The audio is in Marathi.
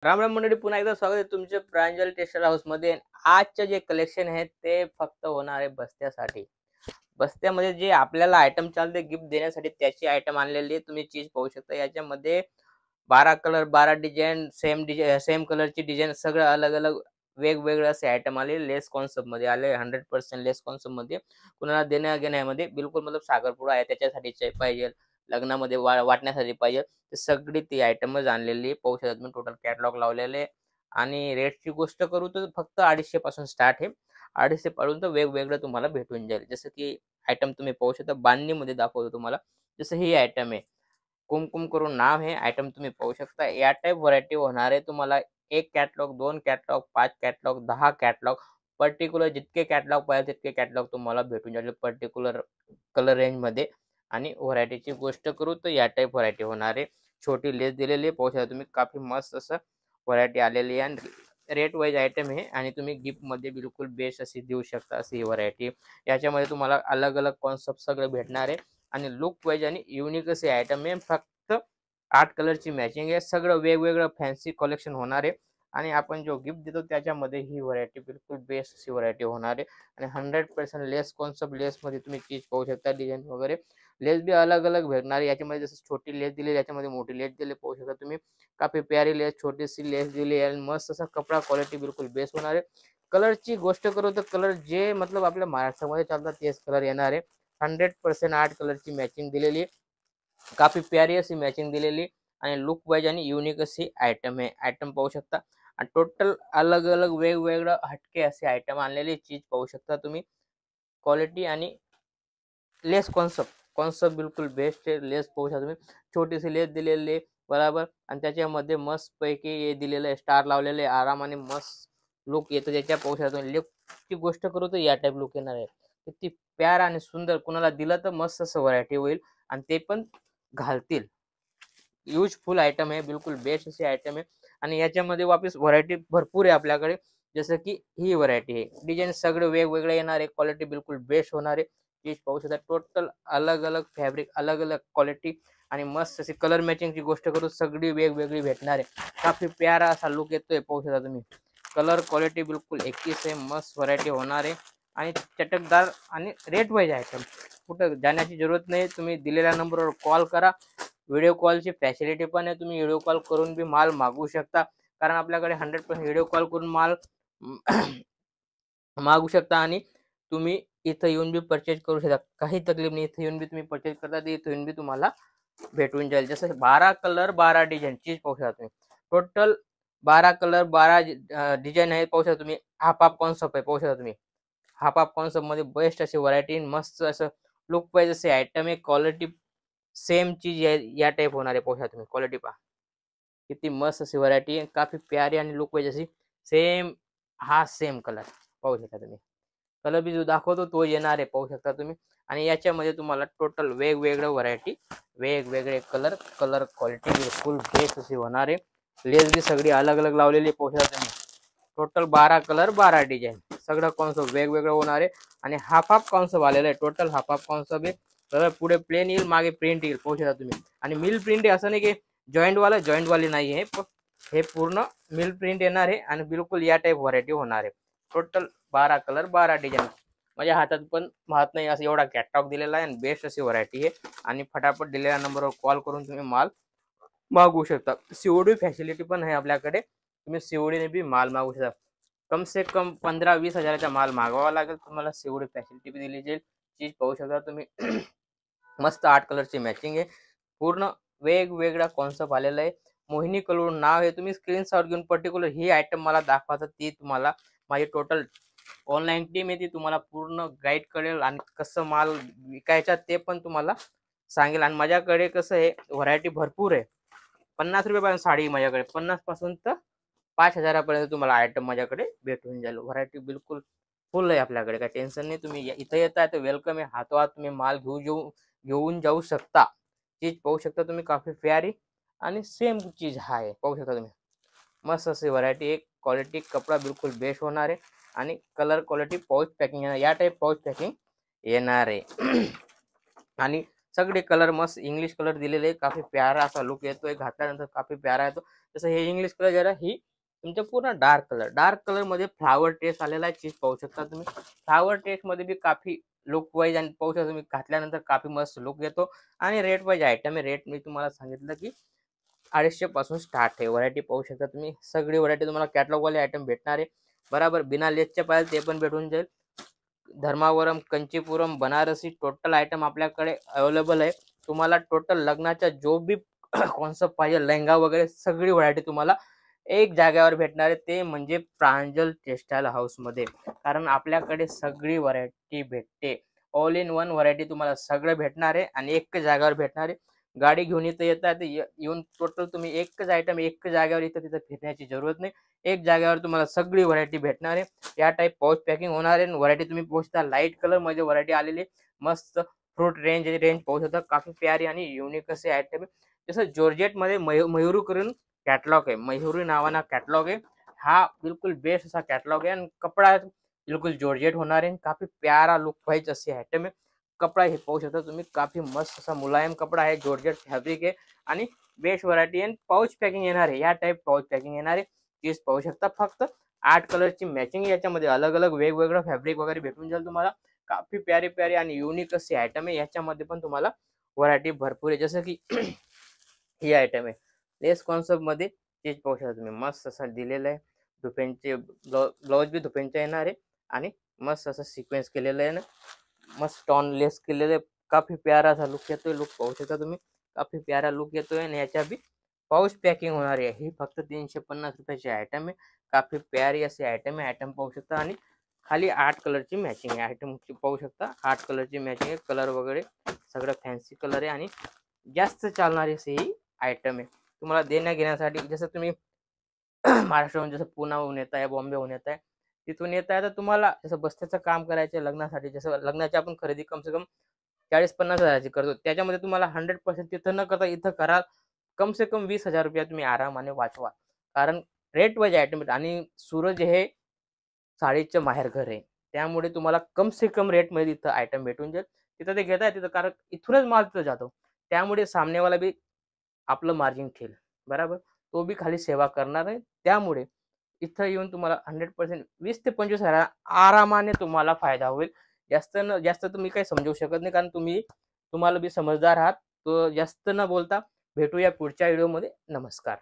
राम राम मंडळी, पुन्हा एकदा स्वागत आहे तुमचे प्रांजल टेक्सटाईल हाऊस मध्ये. आजचे जे कलेक्शन आहे ते फक्त होणार आहे बस्त्यासाठी. बस्त्यामध्ये जे आपल्याला आयटम चालते गिफ्ट देण्यासाठी त्याची आयटम आणलेली आहे. तुम्ही चीज पाहू शकता. याच्यामध्ये 12 कलर, 12 डिझाईन, सेम कलरची डिझाईन, सगळं अलग अलग वेगवेगळे असे आयटम आले. लेस कॉन्सेप्ट मध्ये आले, 100% लेस कॉन्सेप्ट मध्ये. कुणाला देण्या घेण्यामध्ये बिलकुल मतलब साखरपुडा आहे त्याच्यासाठी पाहिजे, लग्नामध्ये वाटण्यासाठी पाहिजे, ते सगळी ती आयटमच आणलेली पाहू शकता तुम्ही. टोटल कॅटलॉग लावलेले. आणि रेटची गोष्ट करू तर फक्त 250 पासून स्टार्ट आहे. 250 पासून तर वेगवेगळं तुम्हाला भेटून जाईल. जसं की आयटम तुम्ही पाहू शकता, बांधणीमध्ये दाखवतो तुम्हाला. जसं ही आयटम आहे, कुमकुम करून नाव आहे. आयटम तुम्ही पाहू शकता. या टाईप व्हरायटी होणार आहे तुम्हाला. एक catalogue, 2 catalogue, 5 catalogue, 10 catalogue, particular जितके कॅटलॉग पाहिजे तितके कॅटलॉग तुम्हाला भेटून जाईल पर्टिक्युलर कलर रेंजमध्ये. आणि व्हरायटीची गोष्ट करू तर या टाईप व्हरायटी होणार आहे. छोटी लेस दिलेली आहे, पाहू शकता तुम्ही. काफी मस्त असं व्हरायटी आलेली आहे आणि रेट वाईज आयटम आहे. आणि तुम्ही गिफ्टमध्ये बिलकुल बेस्ट अशी देऊ शकता अशी ही व्हरायटी. याच्यामध्ये तुम्हाला अलग अलग कॉन्सेप्ट सगळं भेटणार आहे. आणि लुक वाईज आणि युनिक असे आयटम आहे. फक्त 8 कलरची मॅचिंग आहे. सगळं वेगवेगळं फॅन्सी कलेक्शन होणार आहे. आणि आपण जो गिफ्ट देतो त्याच्यामध्ये ही व्हरायटी बिलकुल बेस्ट अशी व्हरायटी होणार आहे. आणि 100% लेस कॉन्सेप्ट, लेसमध्ये तुम्ही चीज पाहू शकता, डिझाईन वगैरे. लेस भी अलग अलग भेटणार आहे. याच्यामध्ये जसं छोटी लेस दिली, याच्यामध्ये मोठी लेस दिली, पाहू शकता तुम्ही. काफी प्यारी लेस, छोटीशी लेस दिली आहे. आणि मस्त असा कपडा, क्वालिटी बिलकुल बेस्ट होणार आहे. कलरची गोष्ट करू तर कलर जे मतलब आपल्या महाराष्ट्रामध्ये चालतात तेच कलर येणार आहे. 100% 8 कलरची मॅचिंग दिलेली आहे. काफी प्यारी अशी मॅचिंग दिलेली. आणि लुक वाईज आणि युनिक अशी आयटम आहे. आयटम पाहू शकता. आणि टोटल अलग अलग वेगवेगळं हटके असे आयटम आणलेले. चीज पाहू शकता तुम्ही. क्वालिटी आणि लेस कॉन्सेप्ट, कॉन्सेप्ट बिलकुल बेस्ट आहे. लेस पाहू शकता तुम्ही. छोटीशी लेस दिलेली आहे, बरोबर. आणि त्याच्यामध्ये मस्त पैकी हे दिलेलं आहे, स्टार लावलेले आहे. आरामाने मस्त लुक येतो त्याच्या, पाहू शकता तुम्ही. लुकची गोष्ट करू तर या टाईप लुक येणार आहे. किती प्यारा आणि सुंदर. कुणाला दिलं तर मस्त असं व्हरायटी होईल. आणि ते पण घालतील. युजफुल आयटम आहे, बिलकुल बेस्ट अशी आयटम आहे. आणि याच्यामध्ये वापस व्हरायटी भरपूर आहे आपल्याकडे. जसं की ही व्हरायटी आहे, डिझाईन सगळे वेगवेगळे येणार आहे. क्वालिटी बिलकुल बेस्ट होणार आहे. चीज पाहू शकता. टोटल अलग अलग फॅब्रिक, अलग अलग क्वालिटी. आणि मस्त अशी कलर मॅचिंगची गोष्ट करू, सगळी वेगवेगळी भेटणार आहे. काफी प्यारा असा लुक येतोय, पाहू शकता तुम्ही. कलर क्वालिटी बिलकुल 21 आहे. मस्त व्हरायटी होणार आहे. आणि चटकदार आणि रेट वाईज आयटम. कुठं जाण्याची जरूरत नाही. तुम्ही दिलेल्या नंबरवर कॉल करा. व्हिडिओ कॉलची फॅसिलिटी पण आहे. तुम्ही व्हिडिओ कॉल करून बी माल मागवू शकता. कारण आपल्याकडे 100% व्हिडिओ कॉल करून माल मागवू शकता. आणि तुम्ही इथं येऊन बी परचेज करू शकता. काही तकलीफ नाही. इथं येऊन बी तुम्ही परचेज करता, ते इथं येऊन बी तुम्हाला भेटून जाईल. जसं 12 कलर, 12 डिझाईन, चीज पाहू शकता तुम्ही. टोटल 12 कलर, 12 डिझाईन आहे, पाहू शकता तुम्ही. हाफ हाफ कॉन्सेप्ट आहे, पाहू शकता तुम्ही. हाफ हाफ कॉन्सेप्ट मध्ये बेस्ट अशी व्हरायटी, मस्त असं लुक वाईज असे आयटम आहे. क्वालिटी सेम चीज या टाईप होणार आहे, पाहू शकता तुम्ही. क्वालिटी पहा किती मस्त अशी व्हरायटी आहे. काफी प्यारी आणि लुक वाईज अशी सेम. हा सेम कलर पाहू शकता तुम्ही. कलर बी जो दाखवतो तो येणार आहे, पाहू शकता तुम्ही. आणि याच्यामध्ये तुम्हाला टोटल वेगवेगळं व्हरायटी, वेगवेगळे कलर, कलर क्वालिटी बिलकुल बेस्ट अशी होणार आहे. लेस बी सगळी अलग अलग लावलेली, पाहू शकता तुम्ही. टोटल 12 कलर, 12 डिझाईन, सगळं कॉन्सेप्ट वेगवेगळं होणार आहे. आणि हाफ हाफ कॉन्सेप्ट आलेलं आहे. टोटल हाफ हाफ कॉन्सेप्ट आहे. तर पुढे प्लेन येईल, मागे प्रिंट येईल, पाहू शकता तुम्ही. आणि मिल प्रिंट आहे, असं नाही की जॉईंट वाली नाही आहे. हे पूर्ण मिल प्रिंट येणार आहे. आणि बिलकुल या टाईप व्हरायटी होणार आहे. Total 12 colour, 12 design. माझ्या हातात पण माहत नाही असं एवढा कॅटलॉग दिलेला आहे. आणि बेस्ट अशी व्हरायटी आहे. आणि फटाफट दिलेल्या नंबरवर कॉल करून तुम्ही माल मागवू शकता. सीओडी फॅसिलिटी पण आहे आपल्याकडे. तुम्ही सीओडीने बी माल मागवू शकता. कम से कम 15-20 हजाराचा माल मागवावा लागेल तुम्हाला. सीओडी फॅसिलिटी बी दिली जाईल. चीज पाहू शकता तुम्ही. मस्त 8 कलरची मॅचिंग आहे. पूर्ण वेगवेगळा कॉन्सेप्ट आलेला आहे. मोहिनी कलर नाव आहे. तुम्ही स्क्रीनशॉट घेऊन पर्टिक्युलर ही आयटम मला दाखवा, तर ती तुम्हाला माझी टोटल ऑनलाईन टीम आहे, ती तुम्हाला पूर्ण गाईड करेल. आणि कसं माल विकायचा ते पण तुम्हाला सांगेल. आणि माझ्याकडे कसं आहे, व्हरायटी भरपूर आहे. 50 रुपयापासून साडी माझ्याकडे, 50 पासून तर 5,000पर्यंत तुम्हाला आयटम माझ्याकडे भेटून जाईल. व्हरायटी बिलकुल फुल आहे आपल्याकडे, काही टेन्शन नाही. तुम्ही इथं येताय तर वेलकम आहे. हातोहात तुम्ही माल घेऊन जाऊ शकता. चीज पाहू शकता तुम्ही. काफी प्यारी आणि सेम चीज आहे, पाहू शकता तुम्ही. मस्त अशी व्हरायटी, एक क्वालिटी, कपडा बिलकुल बेस्ट होणार आहे. आणि कलर क्वालिटी, पाऊच पॅकिंग येणार, या टाईप पाऊच पॅकिंग येणार आहे. आणि सगळे कलर मस्त इंग्लिश कलर दिलेले. काफी प्यारा असा लुक येतोय, घातल्यानंतर काफी प्यारा येतो. जसं हे इंग्लिश कलर जरा ही तुमच्या पूर्ण डार्क कलर मध्ये फ्लावर टेस्ट आलेला आहे. चीज पाहू शकता तुम्ही. फ्लावर टेस्ट मध्ये बी काफी लुक वाईज आणि पाहू शकता तुम्ही घातल्यानंतर काफी मस्त लुक येतो. आणि रेट वाईज आयटम आहे. रेट मी तुम्हाला सांगितलं की 250 पासून स्टार्ट आहे. व्हरायटी पाहू शकता तुम्ही. सगळी व्हरायटी तुम्हाला कॅटलॉग वाले आयटम भेटणार आहे. बराबर बिना लेसच्या पाहिजे ते पण भेटून जाईल. धर्मावरम, कंचीपुरम, बनारसी टोटल आयटम आपल्याकडे अवेलेबल आहे. तुम्हाला टोटल लग्नाचा जो बी कॉन्सेप्ट पाहिजे लेहंगा वगैरे सगळी व्हरायटी तुम्हाला एक जागेवर भेटणार आहे. ते म्हणजे प्रांजल टेक्सटाईल हाऊस मध्ये. कारण आपल्याकडे सगळी व्हरायटी भेटते. ऑल इन वन व्हरायटी तुम्हाला सगळं भेटणार आहे आणि एक जागेवर भेटणार आहे. गाडी घेऊन इथं येतात येऊन टोटल तुम्ही एकच आयटम एक जागेवर इथं तिथं फिरण्याची जरूरत नाही. एक जागेवर तुम्हाला सगळी व्हरायटी भेटणार आहे. या टाईप पाऊच पॅकिंग होणार आहे. व्हरायटी तुम्ही पोहोचता लाईट कलर मध्ये व्हरायटी आलेली मस्त फ्रूट रेंज पाहू शकता. काफी प्यारी आणि युनिक असे आयटम आहे. जसं जॉर्जेट मध्ये मयुरू करून कॅटलॉग आहे. मयुरी नावाना कॅटलॉग आहे. हा बिलकुल बेस्ट असा कॅटलॉग आहे आणि कपडा बिलकुल जॉर्जेट होणार आहे. काफी प्यारा लुक वाईज असे आयटम आहे. कपडा हे पाहू शकता तुम्ही. काफी मस्त असा मुलायम कपडा आहे. जॉर्जेट फॅब्रिक आहे आणि बेस्ट व्हरायटी आहे. पाऊच पॅकिंग येणार आहे. या टाईप पाऊच पॅकिंग येणार आहे. चीज पाहू शकता. फक्त 8 कलरची मॅचिंग याच्यामध्ये अलग अलग वेगवेगळं फॅब्रिक वगैरे भेटून जाईल तुम्हाला. काफी प्यारे प्यारे आणि युनिक असे आयटम आहे. याच्यामध्ये पण तुम्हाला व्हरायटी भरपूर आहे. जसं की ही आयटम आहे लेस कॉन्सेप्ट मध्ये. चीज पाहू शकता तुम्ही. मस्त असं दिलेलं आहे. धुपेंचे ब्लाउज बी धुपेंचे येणार आहे आणि मस्त असं सिक्वेन्स केलेलं आहे ना. मस्त टॉन लेस केलेलं आहे. काफी प्यारा असा लुक येतोय. लुक पाहू शकता तुम्ही. काफी प्यारा लुक येतोय आणि याच्या बी पाऊच पॅकिंग होणार आहे. ही फक्त 350 रुपयाची आयटम आहे. काफी प्यारी अशी आयटम आहे. आयटम पाहू शकता आणि खाली 8 कलरची मॅचिंग आहे. आयटम पाहू शकता 8 कलरची मॅचिंग आहे. कलर वगैरे सगळं फॅन्सी कलर आहे आणि जास्त चालणारी अशी ही आयटम आहे. तुम्हाला देण्या घेण्यासाठी जसं तुम्ही महाराष्ट्राहून जसं पुण्याहून येत आहे, बॉम्बेहून येत आहे, तिथून येत आहे तर तुम्हाला जसं बस्त्याचं काम करायचं लग्नासाठी. जसं लग्नाची आपण खरेदी कम से कम 40-50 हजाराची करतो. त्याच्यामध्ये तुम्हाला 100% तिथं न करता इथं करा. कम से कम 20,000 रुपया तुम्ही आरामाने वाचवा. कारण रेट वाईज आयटम आणि सूरज हे साडीचं माहेरघर आहे. त्यामुळे तुम्हाला कम से कम रेटमध्ये इथं आयटम भेटून जाईल. तिथं ते घेताय तिथं कारण इथूनच माल तिथं जातो. त्यामुळे सामनेवाला बी आपलं मार्जिन ठेईल. बरोबर. तो बी खाली सेवा करणार आहे. त्यामुळे इथं येऊन तुम्हाला 100% 20 ते 25,000 आरामाने तुम्हाला फायदा होईल. जास्त तुम्ही काही समजू शकत नाही कारण तुम्हाला बी समजदार आहात. तो जास्त न बोलता भेटूया पुढच्या व्हिडिओमध्ये. नमस्कार.